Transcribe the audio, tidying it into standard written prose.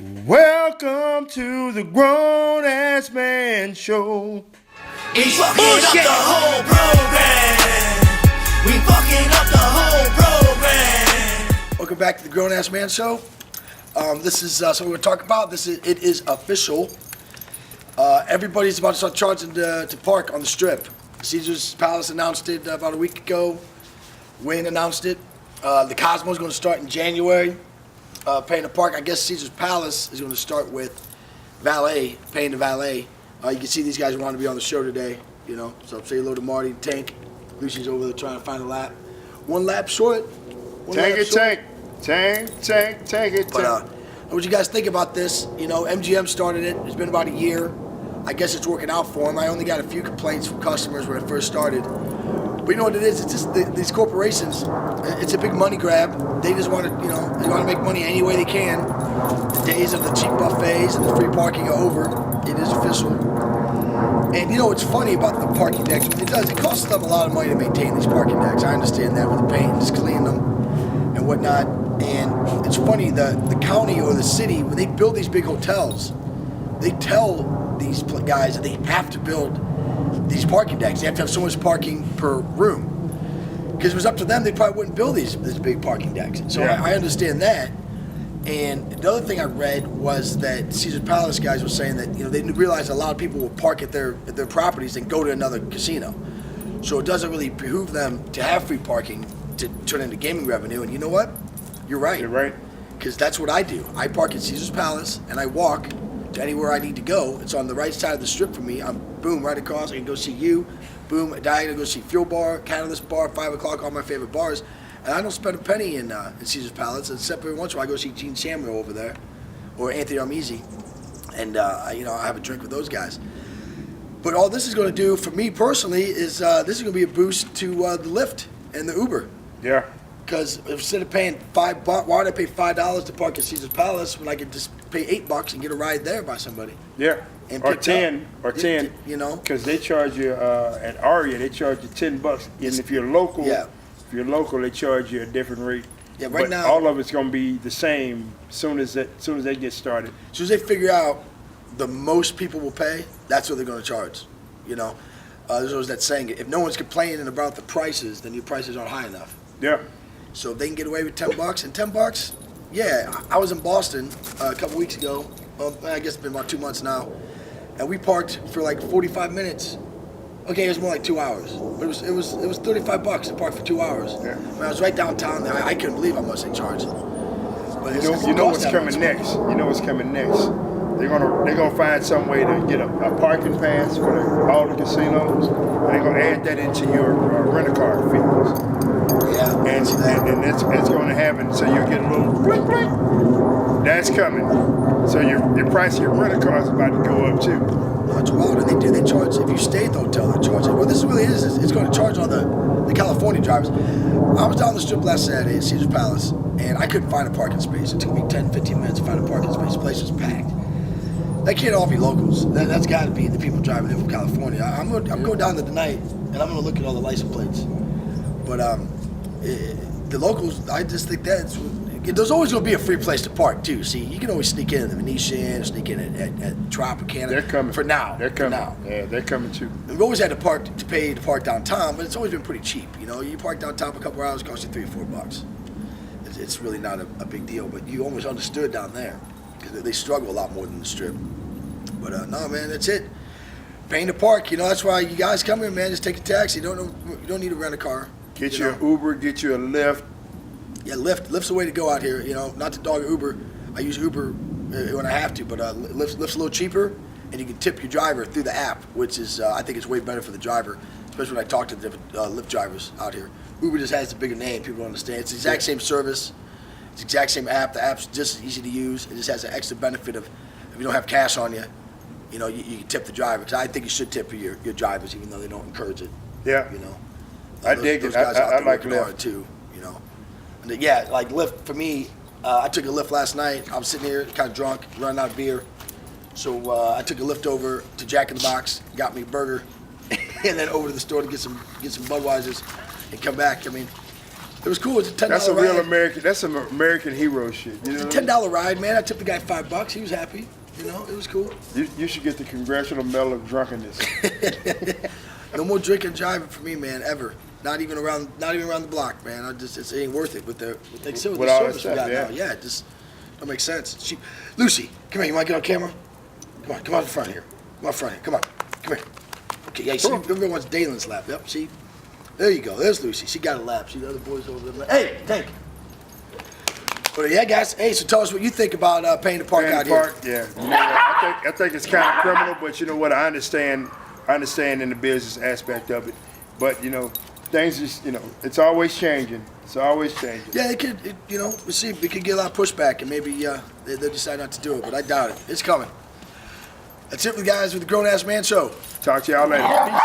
Welcome to the Grown Ass Man Show. We fucking up the whole program. We fucking up the whole program. Welcome back to the Grown Ass Man Show. This is something we're going to talk about. It is official. Everybody's about to start charging to park on the Strip. Caesars Palace announced it about a week ago. Wayne announced it. The Cosmo's going to start in January, paying to park. I guess Caesars Palace is going to start with valet, paying the valet. You can see these guys want to be on the show today, you know. So say hello to Marty, Tank. Lucy's over there trying to find a lap. One lap short. Tank it. But what you guys think about this? You know, MGM started it. It's been about a year. I guess it's working out for them. I only got a few complaints from customers when it first started. But you know what it is? It's just these corporations. It's a big money grab. They just want to, you know, they want to make money any way they can. The days of the cheap buffets and the free parking are over. It is official. And you know what's funny about the parking decks? It costs them a lot of money to maintain these parking decks. I understand that with the paint and just cleaning them and whatnot. And it's funny, the county or the city, when they build these big hotels, they tell these guys that they have to build these parking decks. They have to have so much parking per room. Because if it was up to them, they probably wouldn't build these big parking decks. So yeah. I understand that. And the other thing I read was that Caesars Palace guys were saying that, you know, they realize a lot of people will park at their properties and go to another casino. So it doesn't really behoove them to have free parking to turn into gaming revenue. And you know what? You're right. You're right. Because that's what I do. I park at Caesars Palace and I walk to anywhere I need to go. It's on the right side of the Strip for me. I'm boom right across. I can go see you. Boom, diagonal, go see Fuel Bar, Catalyst Bar, 5 o'clock, all my favorite bars. And I don't spend a penny in Caesars Palace, except every once in a while I go see Gene Shamrow over there, or Anthony Armisi, and you know, I have a drink with those guys. But all this is going to do for me personally is this is going to be a boost to the Lyft and the Uber. Yeah. Because instead of paying $5, why would I pay $5 to park at Caesars Palace when I could just pay $8 and get a ride there by somebody? Yeah. And or 10, you know, because they charge you at Aria. They charge you $10, and if you're local, if you're local, they charge you a different rate. Yeah, right but now all of it's going to be the same soon as they get started. As soon as they figure out the most people will pay, that's what they're going to charge. You know, there's always that saying: if no one's complaining about the prices, then your prices aren't high enough. Yeah. So if they can get away with $10, and $10, yeah. I was in Boston a couple weeks ago. Well, I guess it's been about 2 months now, and we parked for like 45 minutes. Okay, it was more like 2 hours. But it was $35 to park for 2 hours. Yeah. When I was right downtown there, I couldn't believe how much they charged. But You know what's coming next. You know what's coming next. They're gonna find some way to get a parking pass for all the casinos, and they're gonna add that into your rental car fees. Yeah. And it's going to happen. So you get a little blink, blink. That's coming. So your price of your rental car is about to go up too. No, it's wild. And they charge, if you stay at the hotel, they charge it. Well, this really is, it's going to charge all the California drivers. I was down the Strip last Saturday at Caesars Palace, and I couldn't find a parking space. It took me 10, 15 minutes to find a parking space. The place was packed. That can't all be locals. That's got to be the people driving in from California. I'm going down there tonight, and I'm going to look at all the license plates. But the locals, I just think there's always going to be a free place to park too. See, you can always sneak in at the Venetian, sneak in at Tropicana. They're coming. For now. They're coming. For now. Yeah, they're coming too. We've always had to pay to park downtown, but it's always been pretty cheap. You know, you park downtown for a couple hours, it costs you $3 or $4. It's really not a big deal, but you almost understood down there because they struggle a lot more than the Strip. But no, man, that's it. Paying to park. You know, that's why you guys come here, man. Just take a taxi. You don't need to rent a car. Get you an Uber, get you a Lyft. Yeah, Lyft's the way to go out here. You know, not to dog Uber. I use Uber when I have to, but Lyft's a little cheaper, and you can tip your driver through the app, which is I think it's way better for the driver, especially when I talk to the different Lyft drivers out here. Uber just has the bigger name. People don't understand. It's the exact same service. It's the exact same app. The app's just as easy to use. It just has an extra benefit of if you don't have cash on you, you know, you can tip the driver. Because I think you should tip your drivers, even though they don't encourage it. Yeah. You know. I dig it. I like Lyft too. You know. And yeah, like Lyft for me. I took a Lyft last night. I was sitting here kind of drunk, running out of beer. So I took a Lyft over to Jack in the Box, got me a burger, and then over to the store to get some Budweisers and come back. I mean, It was cool. It's a $10 That's a ride. real American. That's some American hero shit. You know. It's a $10 ride, man. I tipped the guy $5. He was happy. You know, it was cool. You should get the Congressional Medal of Drunkenness. No more drinking and driving for me, man, ever. Not even around the block, man. It ain't worth it with the With all that service we stuff, got yeah. now. Yeah, it just don't make sense. Lucy, come here. You want to get on camera? Come on in front here. Come on front here. Come here. Okay, yeah. You see, everyone wants Dalen's lap. Yep. See, there you go. There's Lucy. She got a lap. See the other boys over there. Hey, Tank. But yeah, guys. Hey, so tell us what you think about paying to park Paying out to park, here. yeah. You know, I think it's kind of criminal, but you know what? I understand in the business aspect of it. But you know, things just it's always changing. It's always changing. Yeah, we'll see. We could get a lot of pushback, and maybe they'll decide not to do it. But I doubt it. It's coming. That's it, guys, with the Grown Ass Man Show. Talk to y'all later. Peace.